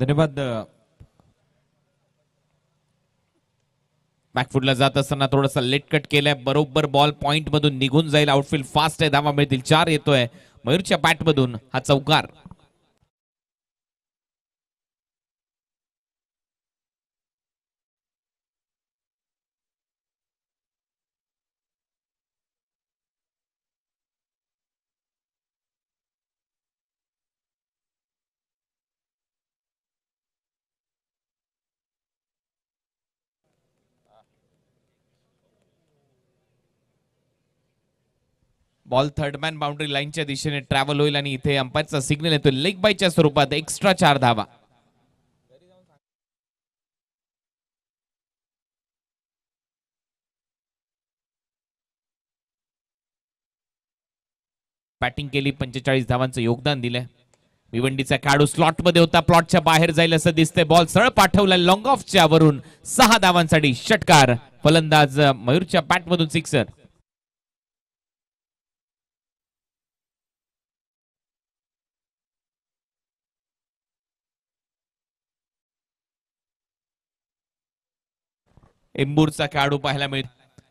धन्यवाद. बॅकफुटला जात असताना थोडासा लेट कट केलाय, बरोबर बॉल पॉइंट मधून निघून जाईल. आउटफील्ड फास्ट आहे, धावा मिळतील. 4 येतोय मयूरच्या बॅट मधून हा चौकार. बॉल थर्ड मॅन बाउंड्री लाईनच्या दिशेने ट्रॅव्हल होईल आणि इथे अंपायरचा सिग्नल येतो लेग बायच्या स्वरूपात. एक्स्ट्रा 4 धावा. बॅटिंग केली, 45 धावांचं योगदान दिलंय. भिवंडीचा खेळाडू स्लॉट मध्ये होता, प्लॉटच्या बाहेर जाईल असं दिसतंय. बॉल सरळ पाठवला लॉंग ऑफच्या वरून. 6 धावांसाठी षटकार. फलंदाज मयूरच्या बॅट मधून सिक्सर. एम्बूरचा खेळाडू पाहायला मिळेल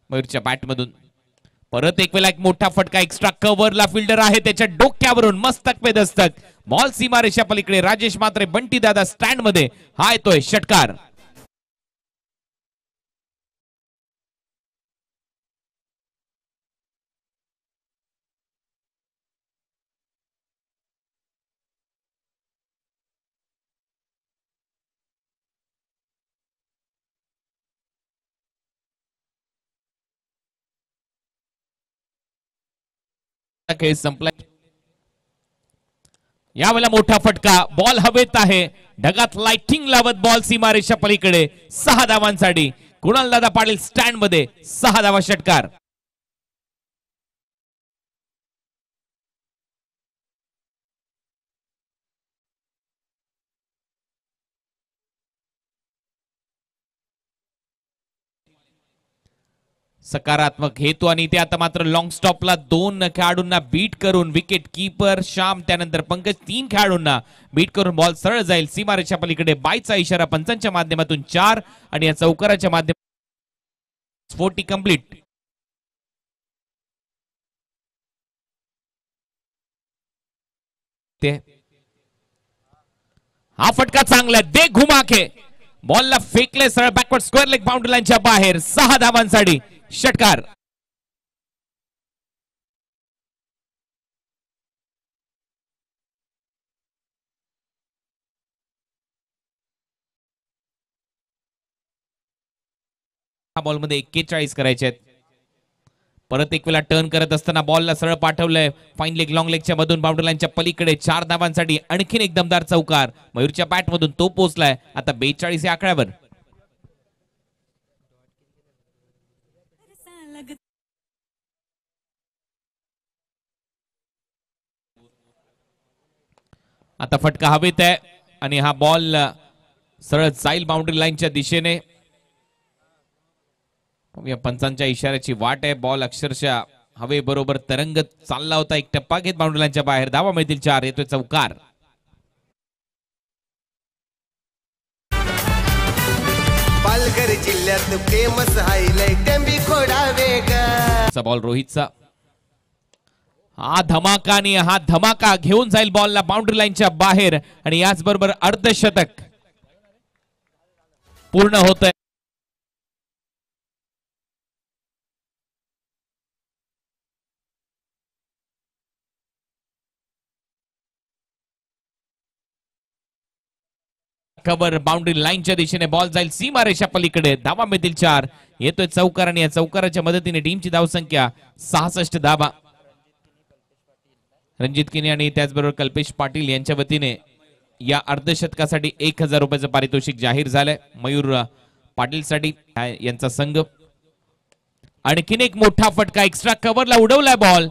मयूरच्या बॅट मधून. परत एक वेळा एक मोठा फटका. एक्स्ट्रा कव्हरला फिल्डर आहे, त्याच्या डोक्यावरून मस्तक पे दस्तक. बॉल सीमारेषा पलीकडे. राजेश मात्रे, बंटी दादा स्टँड मध्ये. हा येतोय षटकार. खेळ संपलाय. यावेळेला मोठा फटका. बॉल हवेत आहे, ढगात लाइटिंग लावत बॉल सीमारेषा पलीकडे. 6 धावांसाठी कुणाल दादा पाटील स्टँड मध्ये. 6 धावा षटकार. सकारात्मक हेतू आणि ते आता मात्र लॉंग स्टॉपला 2 खेळाडूंना बीट करून विकेट कीपर श्याम त्यानंतर पंकज 3 खेळाडूंना बीट करून बॉल सरळ जाईल सीमारेषा पलीकडे. बायचा इशारा पंचांच्या माध्यमातून 4 आणि या चौकाराच्या माध्यमातून 40 कंप्लीट. हा फटका चांगला. दे घुमा के बॉलला फेकले सरळ बॅकवर्ड स्क्वेअर लेग बाउंड्री लाईनच्या बाहेर. 6 धावांसाठी षटकार. बॉलमध्ये 41 करायचे आहेत. परत एक वेळा टर्न करत असताना बॉलला सरळ पाठवलंय फाईन लेग लॉंग लेगच्या मधून बाउंड्री लाईनच्या पलीकडे. 4 धावांसाठी आणखीन एक दमदार चौकार. मयूरच्या बॅट मधून तो पोहोचलाय आता 42 या आकड्यावर. आता फटका हवेत आहे आणि हा बॉल सरळ जाईल बाउंड्री लाईनच्या दिशेने. पंचांच्या इशाऱ्याची वाट आहे. बॉल अक्षरशः हवे बरोबर तरंगत चालला होता. एक टप्पा घेत बाउंड्री लाईनच्या बाहेर. धावा मिळतील 4. येतोय चौकार. पालघर जिल्ह्यात फेमस हायलाइट टेंबी खोडावेगा. बॉल रोहितचा. हा धमाका आणि हा धमाका घेऊन जाईल बॉलला बाउंड्री लाईनच्या बाहेर आणि याचबरोबर अर्धशतक पूर्ण होत आहे. खबर बाउंड्री लाईनच्या दिशेने बॉल जाईल सीमारेषा पलीकडे. धावा मिळतील 4. येतोय चौकार आणि या चौकाराच्या मदतीने टीमची धावसंख्या 66 धावा. रणजित किने आणि त्याचबरोबर कल्पेश पाटील यांच्या वतीने या अर्धशतकासाठी 1000 रुपयाचं पारितोषिक जाहीर झालंय. मयूर पाटील साठी यांचा संघ. आणखीन एक मोठा फटका. एक्स्ट्रा कव्हरला उडवलाय बॉल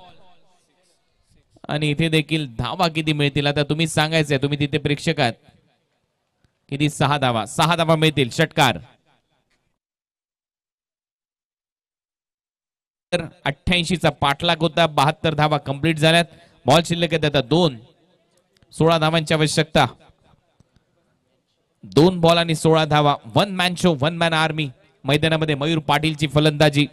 आणि इथे देखील धावा किती मिळतील आता तुम्ही सांगायचंय. तुम्ही तिथे प्रेक्षक आहात. किती? 6 धावा. 6 धावा मिळतील षटकार. 88चा पाठलाग होता. 72 धावा कंप्लीट झाल्यात. बॉल शिल्लक आहेत आता 2. 16 धावांची आवश्यकता. 2 बॉल आणि 16 धावा. One man show, one man army. मैदानामध्ये मयूर पाटीलची फलंदाजी.